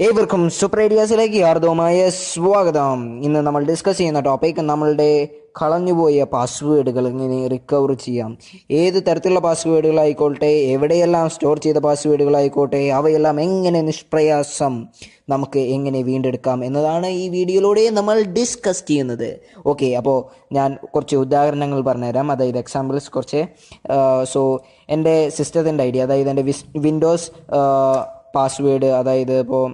ഏവർക്കും സൂപ്പർ ഐഡിയാസിലേക്ക് ഹാർദവമായ സ്വാഗതം. ഇന്ന് നമ്മൾ ഡിസ്കസ് ചെയ്യുന്ന ടോപ്പിക് നമ്മളുടെ കളഞ്ഞുപോയ പാസ്വേഡുകൾ എങ്ങനെ റിക്കവർ ചെയ്യാം. ഏത് തരത്തിലുള്ള പാസ്വേഡുകളായിക്കോട്ടെ, എവിടെയെല്ലാം സ്റ്റോർ ചെയ്ത പാസ്വേഡുകളായിക്കോട്ടെ, അവയെല്ലാം എങ്ങനെ നിഷ്പ്രയാസം നമുക്ക് എങ്ങനെ വീണ്ടെടുക്കാം എന്നതാണ് ഈ വീഡിയോയിലൂടെ നമ്മൾ ഡിസ്കസ് ചെയ്യുന്നത്. ഓക്കെ, അപ്പോൾ ഞാൻ കുറച്ച് ഉദാഹരണങ്ങൾ പറഞ്ഞുതരാം, അതായത് എക്സാമ്പിൾസ് കുറച്ച്. സോ എൻ്റെ സിസ്റ്റത്തിൻ്റെ ഐ ഡി, അതായത് എൻ്റെ വിൻഡോസ് പാസ്വേഡ്, അതായത് ഇപ്പോൾ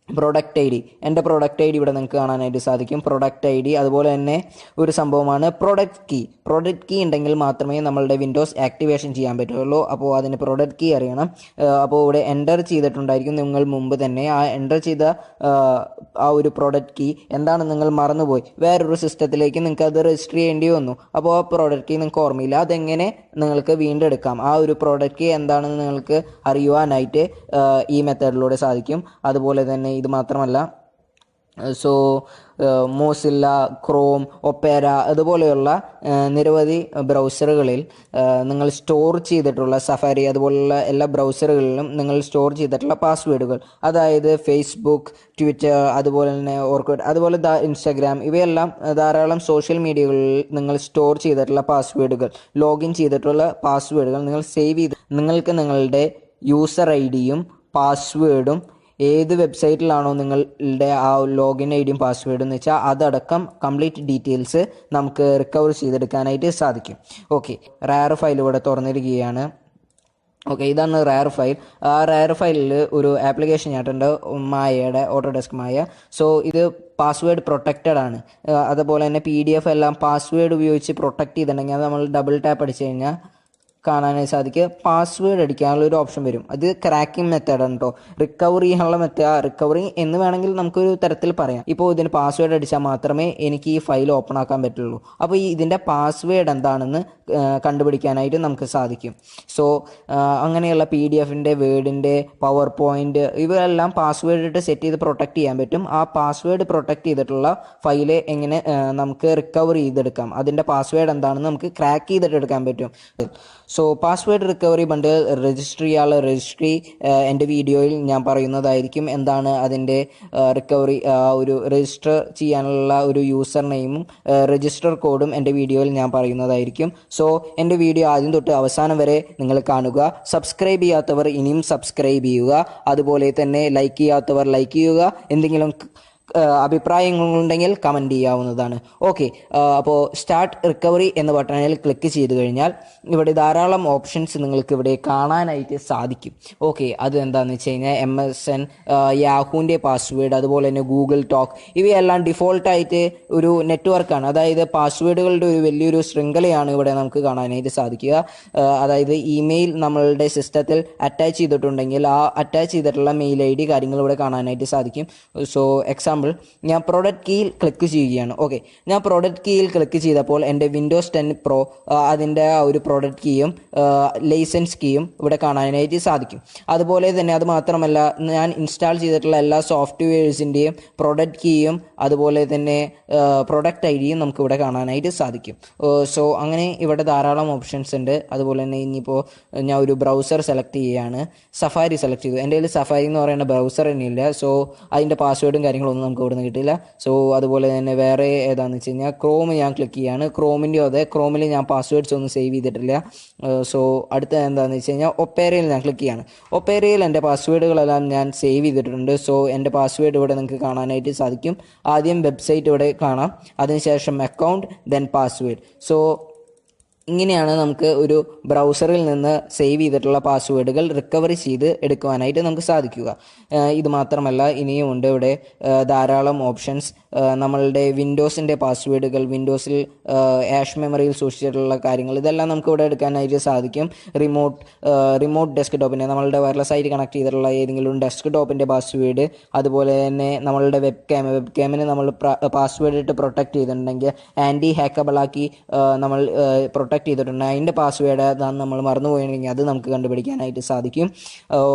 പ്രൊഡക്റ്റ് ഐ ഡി, എൻ്റെ പ്രൊഡക്റ്റ് ഐ ഡി ഇവിടെ നിങ്ങൾക്ക് കാണാനായിട്ട് സാധിക്കും. പ്രൊഡക്റ്റ് ഐ ഡി, അതുപോലെ തന്നെ ഒരു സംഭവമാണ് പ്രൊഡക്റ്റ് കീ. പ്രൊഡക്റ്റ് കീ ഉണ്ടെങ്കിൽ മാത്രമേ നമ്മളുടെ വിൻഡോസ് ആക്ടിവേഷൻ ചെയ്യാൻ പറ്റുള്ളൂ. അപ്പോൾ അതിന് പ്രൊഡക്റ്റ് കീ അറിയണം. അപ്പോൾ ഇവിടെ എൻ്റർ ചെയ്തിട്ടുണ്ടായിരിക്കും നിങ്ങൾ മുമ്പ് തന്നെ. ആ എൻ്റർ ചെയ്ത ആ ഒരു പ്രൊഡക്റ്റ് കീ എന്താണെന്ന് നിങ്ങൾ മറന്നുപോയി, വേറൊരു സിസ്റ്റത്തിലേക്ക് നിങ്ങൾക്ക് അത് രജിസ്റ്റർ ചെയ്യേണ്ടി വന്നു. അപ്പോൾ ആ പ്രൊഡക്റ്റ് കീ നിങ്ങൾക്ക് ഓർമ്മയില്ല. അതെങ്ങനെ നിങ്ങൾക്ക് വീണ്ടെടുക്കാം, ആ ഒരു പ്രൊഡക്റ്റ് കീ എന്താണെന്ന് നിങ്ങൾക്ക് അറിയുവാനായിട്ട് ഈ മെത്തേഡിലൂടെ സാധിക്കും. അതുപോലെ തന്നെ ഇത് മാത്രമല്ല, സോ മോസില്ല, ക്രോം, ഒപ്പേര അതുപോലെയുള്ള നിരവധി ബ്രൗസറുകളിൽ നിങ്ങൾ സ്റ്റോർ ചെയ്തിട്ടുള്ള സഫാരി അതുപോലുള്ള എല്ലാ ബ്രൗസറുകളിലും നിങ്ങൾ സ്റ്റോർ ചെയ്തിട്ടുള്ള പാസ്വേഡുകൾ, അതായത് ഫേസ്ബുക്ക്, ട്വിറ്റർ, അതുപോലെ തന്നെ ഓർക്കുഡ്, അതുപോലെ ഇൻസ്റ്റാഗ്രാം, ഇവയെല്ലാം ധാരാളം സോഷ്യൽ മീഡിയകളിൽ നിങ്ങൾ സ്റ്റോർ ചെയ്തിട്ടുള്ള പാസ്വേഡുകൾ, ലോഗിൻ ചെയ്തിട്ടുള്ള പാസ്വേഡുകൾ നിങ്ങൾ സേവ് ചെയ്ത് നിങ്ങൾക്ക് നിങ്ങളുടെ യൂസർ ഐ ഡിയും പാസ്വേഡും ഏത് വെബ്സൈറ്റിലാണോ നിങ്ങളുടെ ആ ലോഗിൻ ഐ ഡിയും പാസ്വേഡും എന്ന് വെച്ചാൽ അതടക്കം കംപ്ലീറ്റ് ഡീറ്റെയിൽസ് നമുക്ക് റിക്കവർ ചെയ്തെടുക്കാനായിട്ട് സാധിക്കും. ഓക്കെ, റയർ ഫയൽ ഇവിടെ തുറന്നിരിക്കുകയാണ്. ഓക്കെ, ഇതാണ് റയർ ഫയൽ. ആ റയർ ഫയലിൽ ഒരു ആപ്ലിക്കേഷൻ ഞാട്ടുണ്ട്, മായയുടെ ഓട്ടോഡെസ്ക് മായ. സോ ഇത് പാസ്വേഡ് പ്രൊട്ടക്റ്റഡ് ആണ്. അതുപോലെ തന്നെ PDF എല്ലാം പാസ്വേഡ് ഉപയോഗിച്ച് പ്രൊട്ടക്റ്റ് ചെയ്തിട്ടുണ്ടെങ്കിൽ അത് നമ്മൾ ഡബിൾ ടാപ്പ് അടിച്ചു കഴിഞ്ഞാൽ കാണാനായി സാധിക്കുക. പാസ്വേഡ് അടിക്കാനുള്ള ഒരു ഓപ്ഷൻ വരും. അത് ക്രാക്കിംഗ് മെത്തേഡാണ് കേട്ടോ. റിക്കവറി ചെയ്യാനുള്ള മെത്തേഡ്, റിക്കവറി എന്ന് വേണമെങ്കിൽ നമുക്കൊരു തരത്തിൽ പറയാം. ഇപ്പോൾ ഇതിന് പാസ്വേഡ് അടിച്ചാൽ മാത്രമേ എനിക്ക് ഈ ഫയൽ ഓപ്പൺ ആക്കാൻ പറ്റുള്ളൂ. അപ്പോൾ ഇതിൻ്റെ പാസ്വേഡ് എന്താണെന്ന് കണ്ടുപിടിക്കാനായിട്ട് നമുക്ക് സാധിക്കും. സോ അങ്ങനെയുള്ള PDF-ൻ്റെ, വേർഡിൻ്റെ, പവർ പോയിൻ്റ്, ഇവയെല്ലാം പാസ്വേഡ് ഇട്ട് സെറ്റ് ചെയ്ത് പ്രൊട്ടക്റ്റ് ചെയ്യാൻ പറ്റും. ആ പാസ്വേഡ് പ്രൊട്ടക്റ്റ് ചെയ്തിട്ടുള്ള ഫയല് എങ്ങനെ നമുക്ക് റിക്കവർ ചെയ്തെടുക്കാം, അതിൻ്റെ പാസ്വേഡ് എന്താണെന്ന് നമുക്ക് ക്രാക്ക് ചെയ്തിട്ട് എടുക്കാൻ പറ്റും. സോ പാസ്വേഡ് റിക്കവറി ബണ്ടിൽ രജിസ്റ്റർ ചെയ്യാനുള്ള രജിസ്ട്രി എൻ്റെ വീഡിയോയിൽ ഞാൻ പറയുന്നതായിരിക്കും. എന്താണ് അതിൻ്റെ റിക്കവറി, ഒരു രജിസ്റ്റർ ചെയ്യാനുള്ള ഒരു യൂസർ നെയിമും രജിസ്റ്റർ കോഡും എൻ്റെ വീഡിയോയിൽ ഞാൻ പറയുന്നതായിരിക്കും. സോ എൻ്റെ വീഡിയോ ആദ്യം തൊട്ട് അവസാനം വരെ നിങ്ങൾ കാണുക. സബ്സ്ക്രൈബ് ചെയ്യാത്തവർ ഇനിയും സബ്സ്ക്രൈബ് ചെയ്യുക. അതുപോലെ തന്നെ ലൈക്ക് ചെയ്യാത്തവർ ലൈക്ക് ചെയ്യുക. എന്തെങ്കിലും അഭിപ്രായങ്ങളുണ്ടെങ്കിൽ കമൻറ്റ് ചെയ്യാവുന്നതാണ്. ഓക്കെ, അപ്പോൾ സ്റ്റാർട്ട് റിക്കവറി എന്ന ബട്ടണിൽ ക്ലിക്ക് ചെയ്ത് കഴിഞ്ഞാൽ ഇവിടെ ധാരാളം ഓപ്ഷൻസ് നിങ്ങൾക്ക് ഇവിടെ കാണാനായിട്ട് സാധിക്കും. ഓക്കെ, അത് എന്താണെന്ന് വെച്ച് കഴിഞ്ഞാൽ MSN, യാഹൂൻ്റെ പാസ്വേഡ്, അതുപോലെ തന്നെ ഗൂഗിൾ ടോക്ക്, ഇവയെല്ലാം ഡിഫോൾട്ടായിട്ട് ഒരു നെറ്റ്വർക്കാണ്. അതായത് പാസ്വേഡുകളുടെ ഒരു വലിയൊരു ശൃംഖലയാണ് ഇവിടെ നമുക്ക് കാണാനായിട്ട് സാധിക്കുക. അതായത് ഇമെയിൽ നമ്മളുടെ സിസ്റ്റത്തിൽ അറ്റാച്ച് ചെയ്തിട്ടുണ്ടെങ്കിൽ ആ അറ്റാച്ച് ചെയ്തിട്ടുള്ള മെയിൽ ID കാര്യങ്ങൾ ഇവിടെ കാണാനായിട്ട് സാധിക്കും. സോ എക്സാമ്പിൾ ഞാൻ പ്രൊഡക്റ്റ് കീയിൽ ക്ലിക്ക് ചെയ്യുകയാണ്. ഓക്കെ, ഞാൻ പ്രൊഡക്റ്റ് കീയിൽ ക്ലിക്ക് ചെയ്തപ്പോൾ എൻ്റെ വിൻഡോസ് 10 Pro അതിൻ്റെ ആ ഒരു പ്രൊഡക്റ്റ് കീയും ലൈസൻസ് കീയും ഇവിടെ കാണാനായിട്ട് സാധിക്കും. അതുപോലെ തന്നെ അത് മാത്രമല്ല, ഞാൻ ഇൻസ്റ്റാൾ ചെയ്തിട്ടുള്ള എല്ലാ സോഫ്റ്റ്വെയർസിൻ്റെയും പ്രൊഡക്റ്റ് കീയും അതുപോലെ തന്നെ പ്രൊഡക്റ്റ് ID യും നമുക്ക് ഇവിടെ കാണാനായിട്ട് സാധിക്കും. സോ അങ്ങനെ ഇവിടെ ധാരാളം ഓപ്ഷൻസ് ഉണ്ട്. അതുപോലെ തന്നെ ഇനിയിപ്പോൾ ഞാൻ ഒരു ബ്രൗസർ സെലക്ട് ചെയ്യുകയാണ്, സഫാരി സെലക്ട് ചെയ്തു. എൻ്റെ കയ്യിൽ സഫാരി എന്ന് പറയുന്ന ബ്രൗസർ തന്നെയില്ല. സോ അതിൻ്റെ പാസ്വേഡും കാര്യങ്ങളൊന്നും നമുക്ക് ഇവിടെ നിന്ന് കിട്ടില്ല. സോ അതുപോലെ തന്നെ വേറെ ഏതാണെന്ന് വെച്ച് കഴിഞ്ഞാൽ ക്രോം ഞാൻ ക്ലിക്ക് ചെയ്യാണ്. ക്രോമിൻ്റെ അതെ, ക്രോമിൽ ഞാൻ പാസ്വേഡ്സ് ഒന്നും സേവ് ചെയ്തിട്ടില്ല. സോ അടുത്ത എന്താണെന്ന് വെച്ച് കഴിഞ്ഞാൽ ഒപ്പേരയിൽ ഞാൻ ക്ലിക്ക് ചെയ്യാണ്. ഒപ്പേരയിൽ എൻ്റെ പാസ്വേഡുകളെല്ലാം ഞാൻ സേവ് ചെയ്തിട്ടുണ്ട്. സോ എൻ്റെ പാസ്വേഡ് ഇവിടെ നിങ്ങൾക്ക് കാണാനായിട്ട് സാധിക്കും. ആദ്യം വെബ്സൈറ്റ് ഇവിടെ കാണാം, അതിനുശേഷം അക്കൗണ്ട്, ദെൻ പാസ്വേഡ്. സോ ഇങ്ങനെയാണ് നമുക്ക് ഒരു ബ്രൗസറിൽ നിന്ന് സേവ് ചെയ്തിട്ടുള്ള പാസ്വേഡുകൾ റിക്കവറി ചെയ്ത് എടുക്കുവാനായിട്ട് നമുക്ക് സാധിക്കുക. ഇത് മാത്രമല്ല, ഇനിയും ഉണ്ട് ഇവിടെ ധാരാളം ഓപ്ഷൻസ്. നമ്മളുടെ വിൻഡോസിൻ്റെ പാസ്വേഡുകൾ, വിൻഡോസിൽ ആഷ് മെമ്മറിയിൽ സൂക്ഷിച്ചിട്ടുള്ള കാര്യങ്ങൾ, ഇതെല്ലാം നമുക്ക് ഇവിടെ എടുക്കാനായിട്ട് സാധിക്കും. റിമോട്ട് ഡെസ്ക്ടോപ്പിൻ്റെ, നമ്മളുടെ വയർലെസ് ആയിട്ട് കണക്ട് ചെയ്തിട്ടുള്ള ഏതെങ്കിലും ഡെസ്ക്ടോപ്പിൻ്റെ പാസ്വേഡ്, അതുപോലെ തന്നെ നമ്മളുടെ വെബ്കാമിന് നമ്മൾ പാസ്വേഡ് ഇട്ട് പ്രൊട്ടക്റ്റ് ചെയ്തിട്ടുണ്ടെങ്കിൽ ആൻറ്റി ഹാക്കബിളാക്കി നമ്മൾ പ്രൊട്ടക്റ്റ് ചെയ്തിട്ടുണ്ട്, അതിൻ്റെ പാസ്വേഡ് അതാണ് നമ്മൾ മറന്നുപോയിട്ടുണ്ടെങ്കിൽ അത് നമുക്ക് കണ്ടുപിടിക്കാനായിട്ട് സാധിക്കും.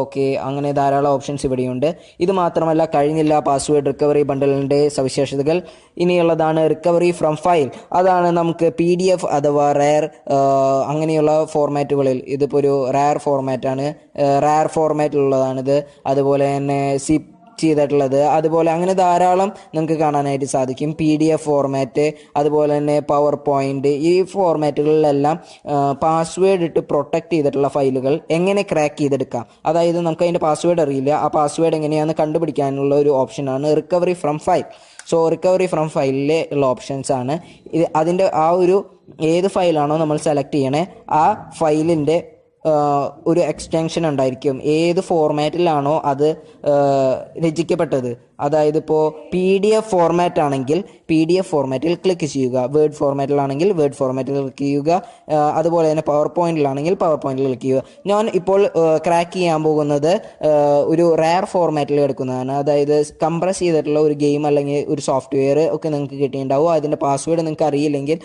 ഓക്കെ, അങ്ങനെ ധാരാളം ഓപ്ഷൻസ് ഇവിടെയുണ്ട്. ഇത് മാത്രമല്ല, കഴിഞ്ഞില്ല പാസ്വേഡ് റിക്കവറി ബണ്ടിലിൻ്റെ സവിശേഷതകൾ. ഇനിയുള്ളതാണ് റിക്കവറി ഫ്രം ഫയൽ. അതാണ് നമുക്ക് PDF അഥവാ റയർ അങ്ങനെയുള്ള ഫോർമാറ്റുകളിൽ, ഇതിപ്പോൾ ഒരു റയർ ഫോർമാറ്റാണ്, റയർ ഫോർമാറ്റിലുള്ളതാണിത്. അതുപോലെ തന്നെ ചെയ്തിട്ടുള്ളത്. അതുപോലെ അങ്ങനെ ധാരാളം നിങ്ങൾക്ക് കാണാനായിട്ട് സാധിക്കും. PDF ഫോർമാറ്റ്, അതുപോലെ തന്നെ പവർ പോയിന്റ്, ഈ ഫോർമാറ്റുകളിലെല്ലാം പാസ്വേഡ് ഇട്ട് പ്രൊട്ടക്റ്റ് ചെയ്തിട്ടുള്ള ഫയലുകൾ എങ്ങനെ ക്രാക്ക് ചെയ്തെടുക്കാം, അതായത് നമുക്ക് അതിൻ്റെ പാസ്വേഡ് അറിയില്ല, ആ പാസ്വേഡ് എങ്ങനെയാണെന്ന് കണ്ടുപിടിക്കാനുള്ള ഒരു ഓപ്ഷനാണ് recovery from file. So recovery from ഫയലിലെ ഉള്ള ഓപ്ഷൻസ് ആണ് ഇത്. അതിൻ്റെ ആ ഒരു ഏത് ഫയലാണോ നമ്മൾ സെലക്ട് ചെയ്യണേ ആ ഫയലിൻ്റെ ഒരു എക്സ്റ്റൻഷൻ ഉണ്ടായിരിക്കും. ഏത് ഫോർമാറ്റിലാണോ അത് രചിക്കപ്പെട്ടത്, അതായത് ഇപ്പോൾ PDF ഫോർമാറ്റ് ആണെങ്കിൽ PDF ഫോർമാറ്റിൽ ക്ലിക്ക് ചെയ്യുക, വേർഡ് ഫോർമാറ്റിലാണെങ്കിൽ വേർഡ് ഫോർമാറ്റിൽ ക്ലിക്ക് ചെയ്യുക, അതുപോലെ തന്നെ പവർ പോയിന്റിലാണെങ്കിൽ പവർ പോയിന്റിൽ ക്ലിക്ക് ചെയ്യുക. ഞാൻ ഇപ്പോൾ ക്രാക്ക് ചെയ്യാൻ പോകുന്നത് ഒരു റെയർ ഫോർമാറ്റിൽ എടുക്കുന്നതാണ്. അതായത് കംപ്രസ് ചെയ്തിട്ടുള്ള ഒരു ഗെയിം അല്ലെങ്കിൽ ഒരു സോഫ്റ്റ്വെയർ ഒക്കെ നിങ്ങൾക്ക് കിട്ടിയിട്ടുണ്ടാവും. അതിൻ്റെ പാസ്വേഡ് നിങ്ങൾക്ക് അറിയില്ലെങ്കിൽ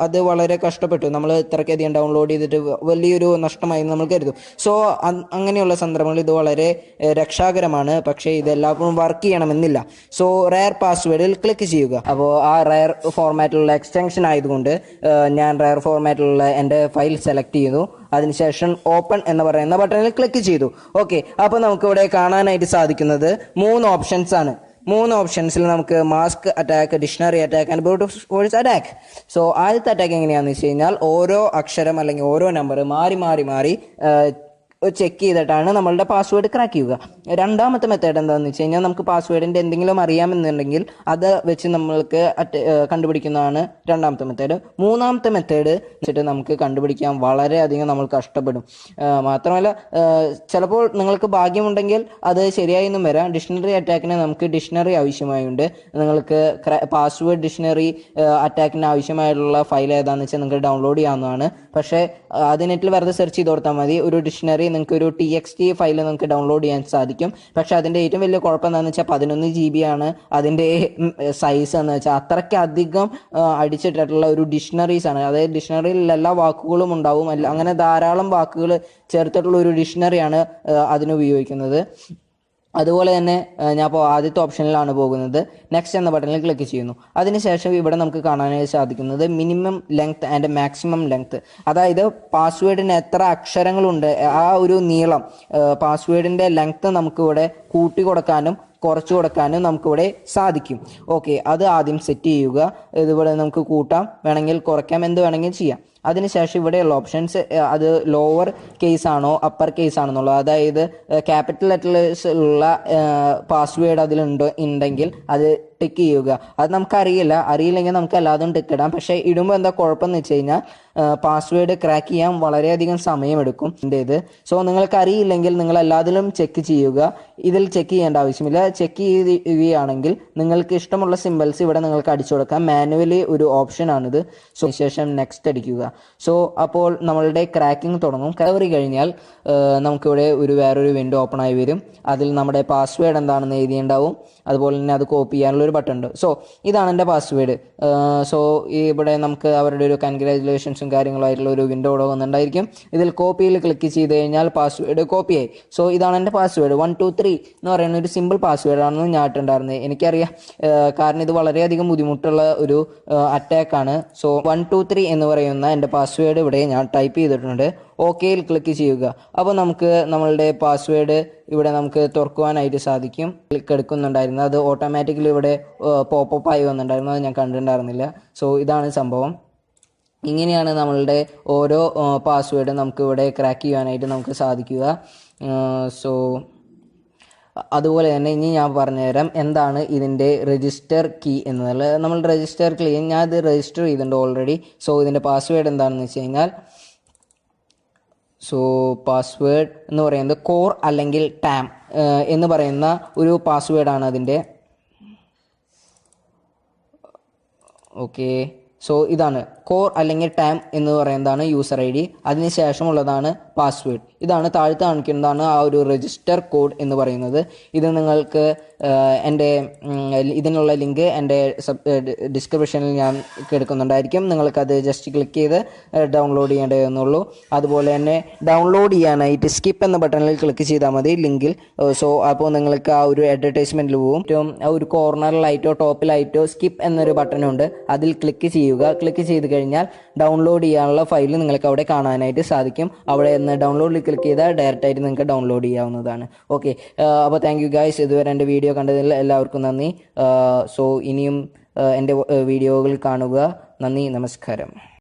അത് വളരെ കഷ്ടപ്പെട്ടു, നമ്മൾ ഇത്രയ്ക്കധികം ഡൗൺലോഡ് ചെയ്തിട്ട് വലിയൊരു നഷ്ടമായി നമ്മൾ കരുതും. സോ അങ്ങനെയുള്ള സന്ദർഭങ്ങളിൽ ഇത് വളരെ രക്ഷാകരമാണ്. പക്ഷേ ഇതെല്ലാവർക്കും വർക്ക് ചെയ്യണമെന്നില്ല. സോ റെയർ പാസ്വേഡിൽ ക്ലിക്ക് ചെയ്യുക. അപ്പോൾ ആ റെയർ ഫോർമാറ്റിലുള്ള എക്സ്റ്റൻഷൻ ആയതുകൊണ്ട് ഞാൻ റെയർ ഫോർമാറ്റിലുള്ള എൻ്റെ ഫയൽ സെലക്ട് ചെയ്തു. അതിനുശേഷം ഓപ്പൺ എന്ന് പറയുന്ന ബട്ടണിൽ ക്ലിക്ക് ചെയ്തു. ഓക്കെ, അപ്പോൾ നമുക്കിവിടെ കാണാനായിട്ട് സാധിക്കുന്നത് 3 ഓപ്ഷൻസ് ആണ്. 3 ഓപ്ഷൻസിൽ നമുക്ക് mask attack, dictionary attack and brute force attack. So ആദ്യത്തെ അറ്റാക്ക് എങ്ങനെയാണെന്ന് വെച്ച് കഴിഞ്ഞാൽ ഓരോ അക്ഷരം അല്ലെങ്കിൽ ഓരോ നമ്പർ മാറി മാറി മാറി ചെക്ക് ചെയ്തിട്ടാണ് നമ്മളുടെ പാസ്വേഡ് ക്രാക്ക് ചെയ്യുക. രണ്ടാമത്തെ മെത്തേഡ് എന്താണെന്ന് വെച്ച് കഴിഞ്ഞാൽ നമുക്ക് പാസ്വേഡിൻ്റെ എന്തെങ്കിലും അറിയാമെന്നുണ്ടെങ്കിൽ അത് വെച്ച് നമ്മൾക്ക് കണ്ടുപിടിക്കുന്നതാണ് രണ്ടാമത്തെ മെത്തേഡ്. മൂന്നാമത്തെ മെത്തേഡ് വെച്ചിട്ട് നമുക്ക് കണ്ടുപിടിക്കാൻ വളരെയധികം നമ്മൾ കഷ്ടപ്പെടും. മാത്രമല്ല ചിലപ്പോൾ നിങ്ങൾക്ക് ഭാഗ്യമുണ്ടെങ്കിൽ അത് ശരിയായെന്നും വരാം. ഡിക്ഷണറി അറ്റാക്കിന് നമുക്ക് ഡിക്ഷണറി ആവശ്യമായുണ്ട്. നിങ്ങൾക്ക് പാസ്വേഡ് ഡിക്ഷണറി അറ്റാക്കിന് ആവശ്യമായിട്ടുള്ള ഫയൽ ഏതാണെന്ന് വെച്ചാൽ നിങ്ങൾക്ക് ഡൗൺലോഡ് ചെയ്യാവുന്നതാണ്. പക്ഷേ അത് നെറ്റിൽ വെറുതെ സെർച്ച് ചെയ്ത് കൊടുത്താൽ മതി. ഒരു ഡിക്ഷണറി നിങ്ങൾക്ക് ഒരു TXT ഫയൽ നിങ്ങൾക്ക് ഡൗൺലോഡ് ചെയ്യാൻ സാധിക്കും. പക്ഷേ അതിൻ്റെ ഏറ്റവും വലിയ കുഴപ്പം എന്താണെന്ന് വെച്ചാൽ 11 GB ആണ് അതിൻ്റെ സൈസ് എന്ന് വെച്ചാൽ. അത്രയ്ക്ക് അധികം അടിച്ചിട്ടുള്ള ഒരു ഡിക്ഷണറീസ് ആണ്. അതായത് ഡിക്ഷണറിയിൽ എല്ലാ വാക്കുകളും ഉണ്ടാവും, അങ്ങനെ ധാരാളം വാക്കുകൾ ചേർത്തിട്ടുള്ള ഒരു ഡിക്ഷണറിയാണ് അതിനുപയോഗിക്കുന്നത്. അതുപോലെ തന്നെ ഞാൻ ഇപ്പോൾ ആദ്യത്തെ ഓപ്ഷനിലാണ് പോകുന്നത്. നെക്സ്റ്റ് എന്ന ബട്ടണിൽ ക്ലിക്ക് ചെയ്യുന്നു. അതിനുശേഷം ഇവിടെ നമുക്ക് കാണാനായി സാധിക്കുന്നത് minimum length and maximum length, അതായത് പാസ്വേഡിന് എത്ര അക്ഷരങ്ങളുണ്ട് ആ ഒരു നീളം, പാസ്വേഡിൻ്റെ ലെങ്ത് നമുക്കിവിടെ കൂട്ടി കൊടുക്കാനും കുറച്ച് കൊടുക്കാനും നമുക്കിവിടെ സാധിക്കും. ഓക്കെ, അത് ആദ്യം സെറ്റ് ചെയ്യുക. ഇതുപോലെ നമുക്ക് കൂട്ടാം, വേണമെങ്കിൽ കുറയ്ക്കാം, എന്ത് വേണമെങ്കിൽ ചെയ്യാം. അതിനുശേഷം ഇവിടെയുള്ള ഓപ്ഷൻസ് അത് ലോവർ കേസ് ആണോ അപ്പർ കേസ് ആണെന്നുള്ളത്, അതായത് ക്യാപിറ്റൽ ലെറ്റേഴ്സ് ഉള്ള പാസ്വേഡ് ഉണ്ടെങ്കിൽ അത് ടിക്ക് ചെയ്യുക. അത് അറിയില്ലെങ്കിൽ നമുക്ക് എല്ലാതും ടിക്ക് ഇടാം. പക്ഷേ ഇടുമ്പോൾ എന്താ കുഴപ്പമെന്ന് വെച്ച് കഴിഞ്ഞാൽ പാസ്വേഡ് ക്രാക്ക് ചെയ്യാൻ വളരെയധികം സമയമെടുക്കും ഇതിൻ്റേത്. സോ നിങ്ങൾക്ക് അറിയില്ലെങ്കിൽ നിങ്ങൾ എല്ലാത്തിലും ചെക്ക് ചെയ്യുക. ഇതിൽ ചെക്ക് ചെയ്യേണ്ട ആവശ്യമില്ല. ചെക്ക് ചെയ്യുകയാണെങ്കിൽ നിങ്ങൾക്ക് ഇഷ്ടമുള്ള സിമ്പിൾസ് ഇവിടെ നിങ്ങൾക്ക് അടിച്ചു കൊടുക്കാം. മാനുവലി ഒരു ഓപ്ഷനാണിത്. സോ ശേഷം നെക്സ്റ്റ് അടിക്കുക. സോ അപ്പോൾ നമ്മളുടെ ക്രാക്കിംഗ് തുടങ്ങും. റിക്കവറി കഴിഞ്ഞാൽ നമുക്കിവിടെ വേറൊരു വിൻഡോ ഓപ്പൺ ആയി വരും. അതിൽ നമ്മുടെ പാസ്വേഡ് എന്താണെന്ന് എഴുതിയുണ്ടാവും. അതുപോലെ തന്നെ അത് കോപ്പി ചെയ്യാനുള്ള ഒരു ബട്ടൺ ഉണ്ട്. സോ ഇതാണ് എൻ്റെ പാസ്വേഡ്. സോ ഇവിടെ നമുക്ക് അവരുടെ ഒരു കൺഗ്രാജുലേഷൻസും കാര്യങ്ങളായിട്ടുള്ള ഒരു വിൻഡോ ഇവിടെ വന്നിട്ടുണ്ടായിരിക്കും. ഇതിൽ കോപ്പിയിൽ ക്ലിക്ക് ചെയ്ത് കഴിഞ്ഞാൽ പാസ്വേഡ് കോപ്പിയായി. സോ ഇതാണ് എൻ്റെ പാസ്വേഡ്. 123 എന്ന് പറയുന്ന ഒരു സിമ്പിൾ പാസ്വേഡാണെന്ന് ഞാൻ ഇട്ടുണ്ടായിരുന്നത്. എനിക്കറിയാം, കാരണം ഇത് വളരെയധികം ബുദ്ധിമുട്ടുള്ള ഒരു അറ്റാക്കാണ്. സോ 123 എന്ന് പറയുന്ന എൻ്റെ പാസ്വേഡ് ഇവിടെ ഞാൻ ടൈപ്പ് ചെയ്തിട്ടുണ്ട്. ഓക്കെയിൽ ക്ലിക്ക് ചെയ്യുക. അപ്പോൾ നമുക്ക് നമ്മളുടെ പാസ്വേഡ് ഇവിടെ നമുക്ക് തുറക്കുവാനായിട്ട് സാധിക്കും. ക്ലിക്ക് എടുക്കുന്നുണ്ടായിരുന്നു, അത് ഓട്ടോമാറ്റിക്കലി ഇവിടെ പോപ്പപ്പ് ആയി വന്നിട്ടുണ്ടായിരുന്നു, അത് ഞാൻ കണ്ടിട്ടുണ്ടായിരുന്നില്ല. സോ ഇതാണ് സംഭവം. ഇങ്ങനെയാണ് നമ്മളുടെ ഓരോ പാസ്വേഡ് നമുക്ക് ഇവിടെ ക്രാക്ക് ചെയ്യാനായിട്ട് നമുക്ക് സാധിക്കുക. സോ അതുപോലെ തന്നെ ഇനി ഞാൻ പറഞ്ഞുതരാം എന്താണ് ഇതിൻ്റെ രജിസ്റ്റർ കീ എന്നുള്ളത്. നമ്മൾ രജിസ്റ്റർ കീ ഞാൻ ഇത് രജിസ്റ്റർ ചെയ്തിട്ടുണ്ട് ഓൾറെഡി. സോ ഇതിൻ്റെ പാസ്വേഡ് എന്താണെന്ന് വെച്ച് കഴിഞ്ഞാൽ പാസ്വേഡ് എന്ന് പറയുന്നത് കോർ അല്ലെങ്കിൽ ടാം എന്ന് പറയുന്ന ഒരു പാസ്വേഡാണ് അതിൻ്റെ. ഓക്കെ, സോ ഇതാണ് കോർ അല്ലെങ്കിൽ ടാം എന്ന് പറയുന്നതാണ് യൂസർ ID. അതിനുശേഷമുള്ളതാണ് പാസ്വേഡ്. ഇതാണ് താഴത്ത് കാണിക്കുന്നതാണ് ആ ഒരു രജിസ്റ്റർ കോഡ് എന്ന് പറയുന്നത്. ഇത് നിങ്ങൾക്ക് എൻ്റെ ഇതിനുള്ള ലിങ്ക് എൻ്റെ ഡിസ്ക്രിപ്ഷനിൽ ഞാൻ എടുക്കുന്നുണ്ടായിരിക്കും. നിങ്ങൾക്കത് ജസ്റ്റ് ക്ലിക്ക് ചെയ്ത് ഡൗൺലോഡ് ചെയ്യേണ്ടതെന്നുള്ളൂ. അതുപോലെ തന്നെ ഡൗൺലോഡ് ചെയ്യാനായിട്ട് സ്കിപ്പ് എന്ന ബട്ടണിൽ ക്ലിക്ക് ചെയ്താൽ മതി ലിങ്കിൽ. സോ അപ്പോൾ നിങ്ങൾക്ക് ആ ഒരു അഡ്വർടൈസ്മെൻറ്റിൽ പോവും. ഏറ്റവും ആ ഒരു കോർണറിലായിട്ടോ ടോപ്പിലായിട്ടോ സ്കിപ്പ് എന്നൊരു ബട്ടണുണ്ട്, അതിൽ ക്ലിക്ക് ചെയ്യുക. ക്ലിക്ക് ചെയ്ത് കഴിഞ്ഞാൽ ഡൗൺലോഡ് ചെയ്യാനുള്ള ഫയൽ നിങ്ങൾക്ക് അവിടെ കാണാനായിട്ട് സാധിക്കും. അവിടെ നിന്ന് ഡൗൺലോഡിൽ ക്ലിക്ക് ചെയ്താൽ ഡയറക്റ്റായിട്ട് നിങ്ങൾക്ക് ഡൗൺലോഡ് ചെയ്യാവുന്നതാണ്. ഓക്കെ, അപ്പോൾ താങ്ക് യു ഗൈസ്. ഇതുവരെ എൻ്റെ വീഡിയോ കണ്ടതിൽ എല്ലാവർക്കും നന്ദി. സോ ഇനിയും എൻ്റെ വീഡിയോകൾ കാണുക. നന്ദി, നമസ്കാരം.